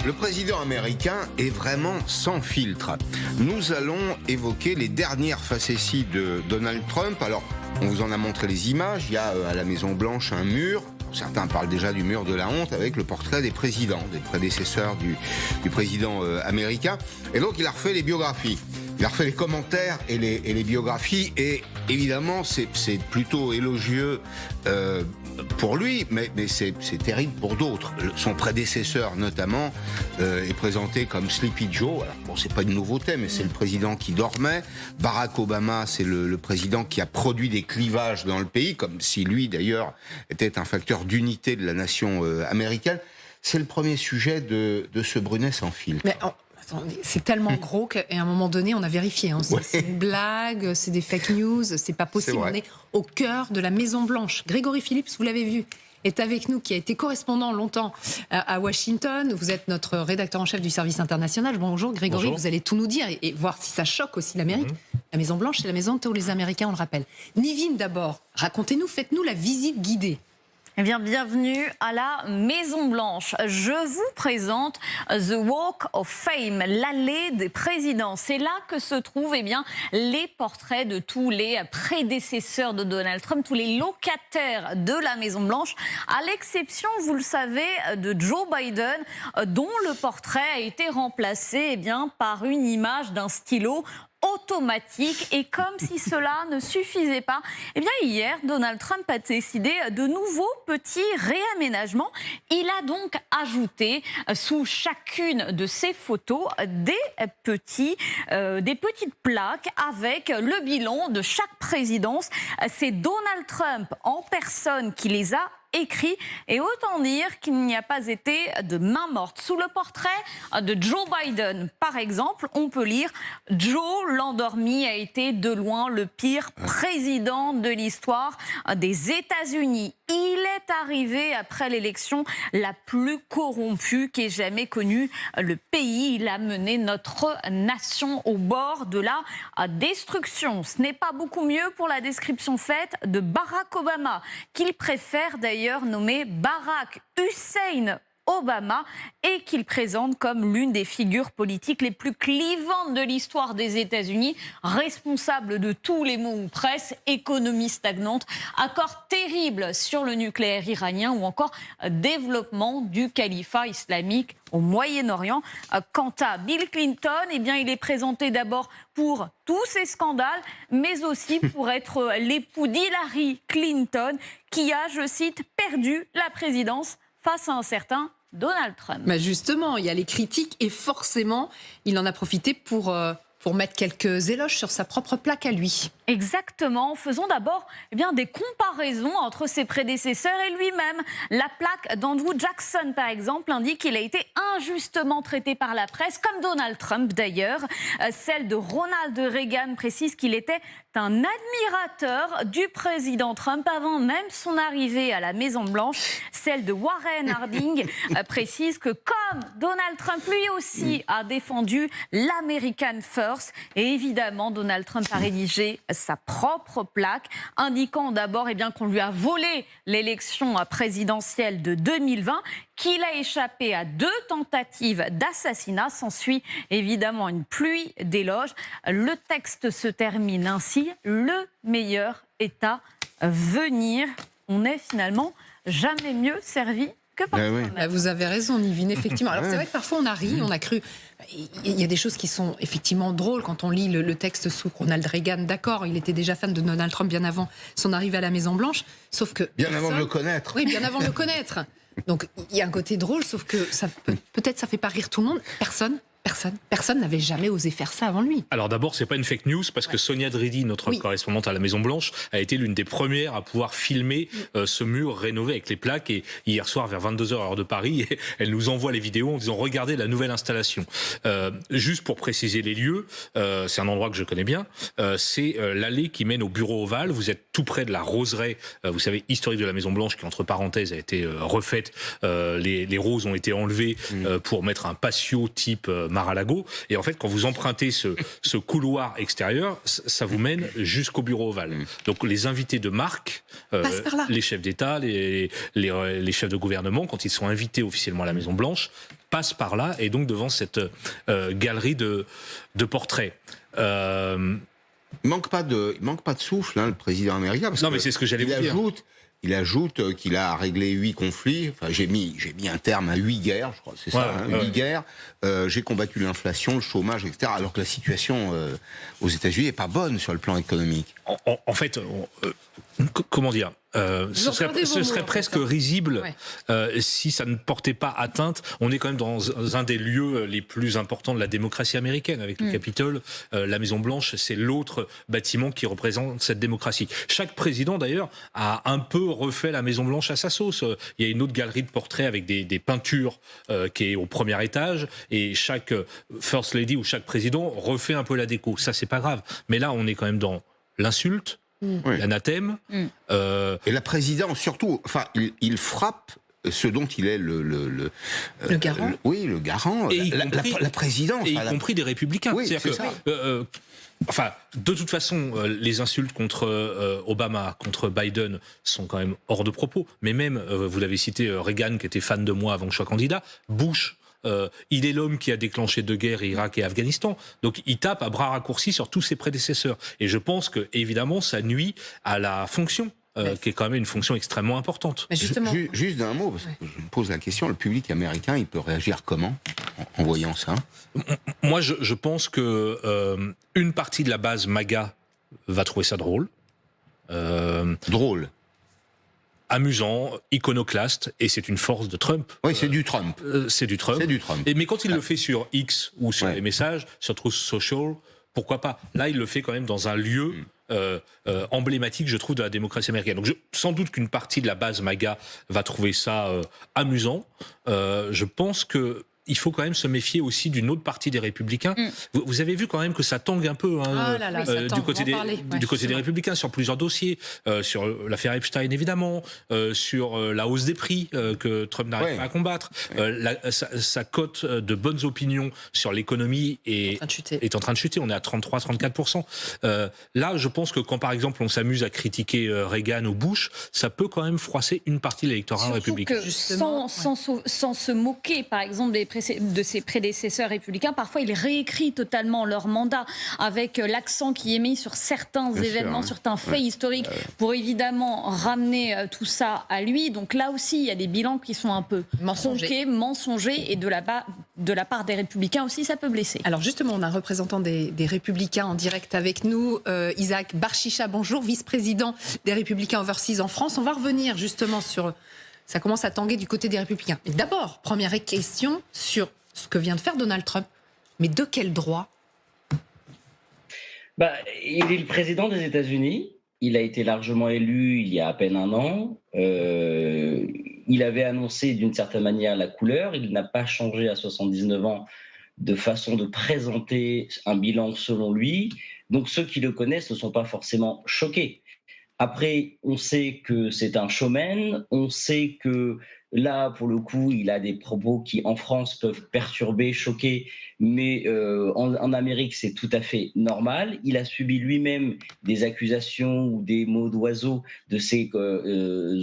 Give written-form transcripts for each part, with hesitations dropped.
Le président américain est vraiment sans filtre. Nous allons évoquer les dernières facéties de Donald Trump. Alors, on vous en a montré les images. Il y a à la Maison-Blanche un mur. Certains parlent déjà du mur de la honte avec le portrait des présidents, des prédécesseurs du président américain. Et donc, il a refait les biographies. Il a refait les commentaires et les biographies. Et évidemment, c'est plutôt élogieux pour lui, mais c'est terrible pour d'autres. Son prédécesseur, notamment, est présenté comme Sleepy Joe. Alors, bon, c'est pas une nouveauté, mais c'est le président qui dormait. Barack Obama, c'est le président qui a produit des clivages dans le pays, comme si lui, d'ailleurs, était un facteur d'unité de la nation américaine. C'est le premier sujet de ce Brunet sans filtre. Mais c'est tellement gros qu'à un moment donné, on a vérifié. Hein. C'est une blague, c'est des fake news, c'est pas possible. On est au cœur de la Maison-Blanche. Grégory Phillips, vous l'avez vu, est avec nous, qui a été correspondant longtemps à Washington. Vous êtes notre rédacteur en chef du service international. Bonjour Grégory, bonjour. Vous allez tout nous dire et voir si ça choque aussi l'Amérique. La Maison-Blanche, c'est la maison de tous les Américains, on le rappelle. Nivine, d'abord, racontez-nous, faites-nous la visite guidée. Eh bien, bienvenue à la Maison-Blanche. Je vous présente The Walk of Fame, l'allée des présidents. C'est là que se trouvent les portraits de tous les prédécesseurs de Donald Trump, tous les locataires de la Maison-Blanche, à l'exception, vous le savez, de Joe Biden, dont le portrait a été remplacé par une image d'un stylo automatique. Et comme si cela ne suffisait pas, hier, Donald Trump a décidé de nouveaux petits réaménagements. Il a donc ajouté sous chacune de ses photos des petites plaques avec le bilan de chaque présidence. C'est Donald Trump en personne qui les a écrit, et autant dire qu'il n'y a pas été de main morte. Sous le portrait de Joe Biden, par exemple, on peut lire « Joe l'endormi a été de loin le pire président de l'histoire des États-Unis. Il est arrivé après l'élection la plus corrompue qu'ait jamais connue le pays. Il a mené notre nation au bord de la destruction. » Ce n'est pas beaucoup mieux pour la description faite de Barack Obama, qu'il préfère d'ailleurs nommé Barack Hussein Obama, et qu'il présente comme l'une des figures politiques les plus clivantes de l'histoire des États-Unis, responsable de tous les maux ou presque, économie stagnante, accord terrible sur le nucléaire iranien ou encore développement du califat islamique au Moyen-Orient. Quant à Bill Clinton, il est présenté d'abord pour tous ces scandales, mais aussi pour être l'époux d'Hillary Clinton, qui a, je cite, perdu la présidence face à un certain Donald Trump. Mais justement, il y a les critiques et forcément, il en a profité pour mettre quelques éloges sur sa propre plaque à lui. Exactement. Faisons d'abord des comparaisons entre ses prédécesseurs et lui-même. La plaque d'Andrew Jackson, par exemple, indique qu'il a été injustement traité par la presse, comme Donald Trump d'ailleurs. Celle de Ronald Reagan précise qu'il était un admirateur du président Trump avant même son arrivée à la Maison-Blanche. Celle de Warren Harding précise que comme Donald Trump lui aussi a défendu l'American First, et évidemment Donald Trump a rédigé sa propre plaque, indiquant d'abord qu'on lui a volé l'élection présidentielle de 2020, qu'il a échappé à 2 tentatives d'assassinat. S'ensuit évidemment une pluie d'éloges. Le texte se termine ainsi: le meilleur est à venir. On n'est finalement jamais mieux servi que par soi-même. Vous avez raison, Nivine, effectivement. Alors c'est vrai que parfois on a ri, on a cru. Il y a des choses qui sont effectivement drôles quand on lit le texte sous Ronald Reagan. D'accord, il était déjà fan de Donald Trump bien avant son arrivée à la Maison-Blanche, sauf que bien avant de le connaître. Oui, bien avant de le connaître. Donc il y a un côté drôle, sauf que peut-être ça fait pas rire tout le monde. Personne n'avait jamais osé faire ça avant lui. Alors d'abord, c'est pas une fake news, parce que Sonia Dridi, notre correspondante à la Maison-Blanche, a été l'une des premières à pouvoir filmer ce mur rénové avec les plaques. Et hier soir, vers 22h heure de Paris, elle nous envoie les vidéos en disant « Regardez la nouvelle installation ». Juste pour préciser les lieux, c'est un endroit que je connais bien, c'est l'allée qui mène au bureau ovale. Vous êtes tout près de la roseraie, vous savez, historique de la Maison-Blanche, qui entre parenthèses a été refaite. Les roses ont été enlevées pour mettre un patio type Mar-a-Lago. Et en fait, quand vous empruntez ce couloir extérieur, ça vous mène jusqu'au bureau ovale. Donc les invités de marque, les chefs d'État, les chefs de gouvernement, quand ils sont invités officiellement à la Maison-Blanche, passe par là, et donc devant cette galerie de portraits. Il manque pas de souffle, hein, le président américain. Parce mais c'est ce que j'allais vous dire. Il ajoute qu'il a réglé 8 conflits. Enfin, j'ai mis un terme à 8 guerres, je crois, c'est ça, 8 guerres. J'ai combattu l'inflation, le chômage, etc. Alors que la situation aux États-Unis n'est pas bonne sur le plan économique. En fait, comment dire, ce serait presque risible si ça ne portait pas atteinte. On est quand même dans un des lieux les plus importants de la démocratie américaine, avec le Capitole. La Maison-Blanche, c'est l'autre bâtiment qui représente cette démocratie. Chaque président, d'ailleurs, a un peu refait la Maison-Blanche à sa sauce. Il y a une autre galerie de portraits avec des peintures qui est au premier étage, et chaque First Lady ou chaque président refait un peu la déco. Ça, c'est pas grave. Mais là, on est quand même dans l'insulte, l'anathème. Et la présidence, surtout, enfin, il frappe ce dont il est le garant. Le garant. Et la présidence. Et y compris des républicains. Oui, c'est ça. De toute façon, les insultes contre Obama, contre Biden sont quand même hors de propos. Mais même, vous l'avez cité, Reagan, qui était fan de moi avant que je sois candidat, Bush, il est l'homme qui a déclenché 2 guerres, Irak et Afghanistan. Donc il tape à bras raccourcis sur tous ses prédécesseurs. Et je pense que, évidemment, ça nuit à la fonction, qui est quand même une fonction extrêmement importante. Mais justement... Juste d'un mot, parce que je me pose la question, le public américain, il peut réagir comment en voyant ça? Moi, je pense que une partie de la base MAGA va trouver ça drôle. Drôle. Amusant, iconoclaste, et c'est une force de Trump. Oui, c'est du Trump. C'est du Trump. Mais quand il le fait sur X ou sur les messages, sur Truth Social, pourquoi pas? Là, il le fait quand même dans un lieu emblématique, je trouve, de la démocratie américaine. Donc, sans doute qu'une partie de la base MAGA va trouver ça amusant. Je pense que il faut quand même se méfier aussi d'une autre partie des Républicains. Vous avez vu quand même que ça tangue un peu du côté des Républicains sur plusieurs dossiers, sur l'affaire Epstein évidemment, sur la hausse des prix que Trump n'arrive pas à combattre. Sa cote de bonnes opinions sur l'économie est en train de chuter. On est à 33-34%. Là, je pense que quand par exemple on s'amuse à critiquer Reagan ou Bush, ça peut quand même froisser une partie de l'électorat républicain. Sans se moquer par exemple de ses prédécesseurs républicains, parfois ils réécrivent totalement leur mandat avec l'accent qui est mis sur certains événements, certains faits historiques pour évidemment ramener tout ça à lui. Donc là aussi, il y a des bilans qui sont un peu mensongers et de la part des républicains aussi, ça peut blesser. Alors justement, on a un représentant des républicains en direct avec nous, Isaac Barchicha, bonjour, vice-président des Républicains Overseas en France. On va revenir justement sur... Ça commence à tanguer du côté des Républicains. Mais d'abord, première question sur ce que vient de faire Donald Trump. Mais de quel droit? Il est le président des États-Unis. Il a été largement élu il y a à peine un an. Il avait annoncé d'une certaine manière la couleur. Il n'a pas changé à 79 ans de façon de présenter un bilan selon lui. Donc ceux qui le connaissent ne sont pas forcément choqués. Après, on sait que c'est un showman, on sait que là, pour le coup, il a des propos qui, en France, peuvent perturber, choquer, mais en Amérique, c'est tout à fait normal. Il a subi lui-même des accusations ou des mots d'oiseau de ses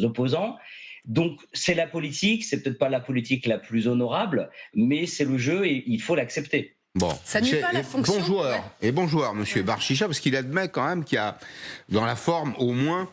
opposants. Donc, c'est la politique, c'est peut-être pas la politique la plus honorable, mais c'est le jeu et il faut l'accepter. Bon, ça nuit pas à la fonction. Bon joueur, monsieur Barchicha, parce qu'il admet quand même qu'il y a, dans la forme, au moins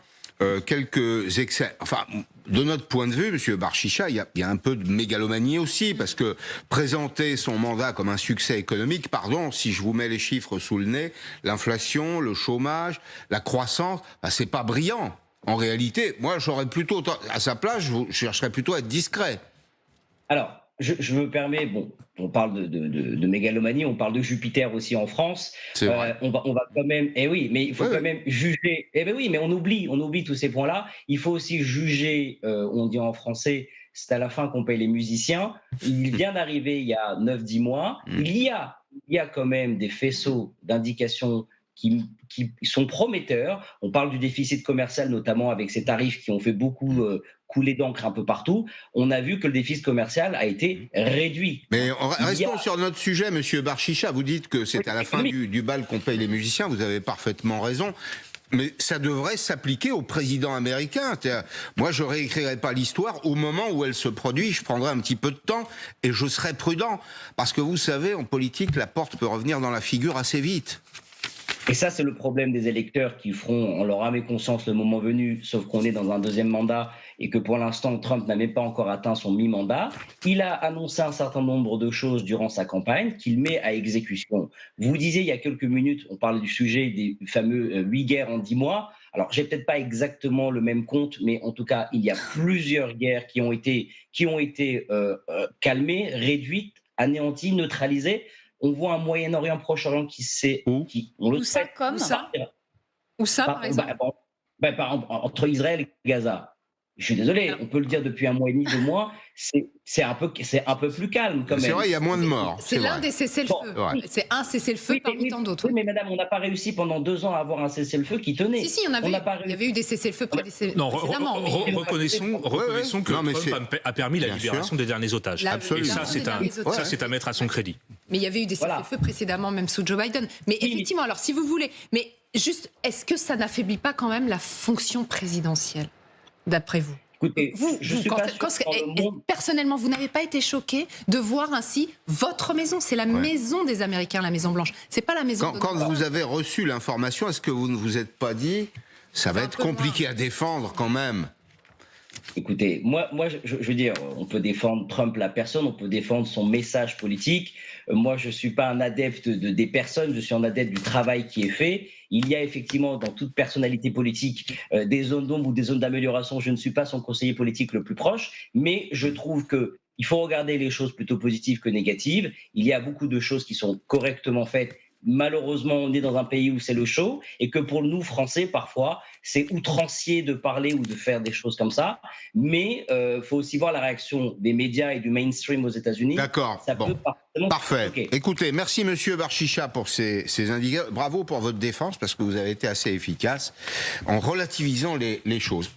quelques excès. Enfin, de notre point de vue, monsieur Barchicha, il y a un peu de mégalomanie aussi, parce que présenter son mandat comme un succès économique, pardon, si je vous mets les chiffres sous le nez, l'inflation, le chômage, la croissance, c'est pas brillant. En réalité, moi, j'aurais plutôt, à sa place, je chercherais plutôt à être discret. Alors, je me permets, bon, on parle de mégalomanie, on parle de Jupiter aussi en France. C'est vrai. On va quand même, mais il faut quand même juger. Mais on oublie tous ces points-là. Il faut aussi juger, on dit en français, c'est à la fin qu'on paye les musiciens. Il vient d'arriver il y a 9-10 mois. Il y a quand même des faisceaux d'indications qui sont prometteurs. On parle du déficit commercial, notamment avec ces tarifs qui ont fait beaucoup couler d'encre un peu partout. On a vu que le déficit commercial a été réduit. Mais restons sur notre sujet, monsieur Barchicha. Vous dites que c'est à la fin du bal qu'on paye les musiciens. Vous avez parfaitement raison. Mais ça devrait s'appliquer au président américain. Moi, je réécrirai pas l'histoire au moment où elle se produit. Je prendrai un petit peu de temps et je serai prudent. Parce que vous savez, en politique, la porte peut revenir dans la figure assez vite. Et ça, c'est le problème des électeurs qui feront en leur âme et conscience le moment venu, sauf qu'on est dans un deuxième mandat et que pour l'instant, Trump n'a même pas encore atteint son mi-mandat. Il a annoncé un certain nombre de choses durant sa campagne qu'il met à exécution. Vous disiez il y a quelques minutes, on parlait du sujet des fameux 8 guerres en 10 mois. Alors, j'ai peut-être pas exactement le même compte, mais en tout cas, il y a plusieurs guerres qui ont été calmées, réduites, anéanties, neutralisées. On voit un Moyen-Orient, Proche-Orient qui s'est... Où ça, comme ça Où ça, par exemple par exemple, entre Israël et Gaza. Je suis désolé, on peut le dire depuis un mois et demi, 2 mois, c'est un peu plus calme quand même. C'est vrai, il y a moins de morts. C'est l'un des cessez-le-feu. C'est un cessez-le-feu parmi tant d'autres. Oui, mais madame, on n'a pas réussi pendant 2 ans à avoir un cessez-le-feu qui tenait. Si, il y avait eu des cessez-le-feu précédemment. Reconnaissons que Trump a permis la libération des derniers otages. Absolument. Et ça, c'est à mettre à son crédit. Mais il y avait eu des cessez-le-feu précédemment, même sous Joe Biden. Mais effectivement, alors si vous voulez, mais juste, est-ce que ça n'affaiblit pas quand même la fonction présidentielle, d'après vous? Écoutez, personnellement, vous n'avez pas été choqué de voir ainsi votre maison? C'est la maison des Américains, la Maison Blanche. C'est pas la maison. Quand vous avez reçu l'information, est-ce que vous ne vous êtes pas dit ça va être compliqué à défendre quand même? Écoutez, moi je veux dire, on peut défendre Trump la personne, on peut défendre son message politique. Moi, je ne suis pas un adepte des personnes, je suis un adepte du travail qui est fait. Il y a effectivement dans toute personnalité politique des zones d'ombre ou des zones d'amélioration. Je ne suis pas son conseiller politique le plus proche, mais je trouve qu'il faut regarder les choses plutôt positives que négatives. Il y a beaucoup de choses qui sont correctement faites. Malheureusement, on est dans un pays où c'est le show et que pour nous, Français, parfois, c'est outrancier de parler ou de faire des choses comme ça. Mais il faut aussi voir la réaction des médias et du mainstream aux États-Unis. D'accord. Parfait. Okay. Écoutez, merci Monsieur Barchicha pour ces indicateurs. Bravo pour votre défense parce que vous avez été assez efficace en relativisant les choses.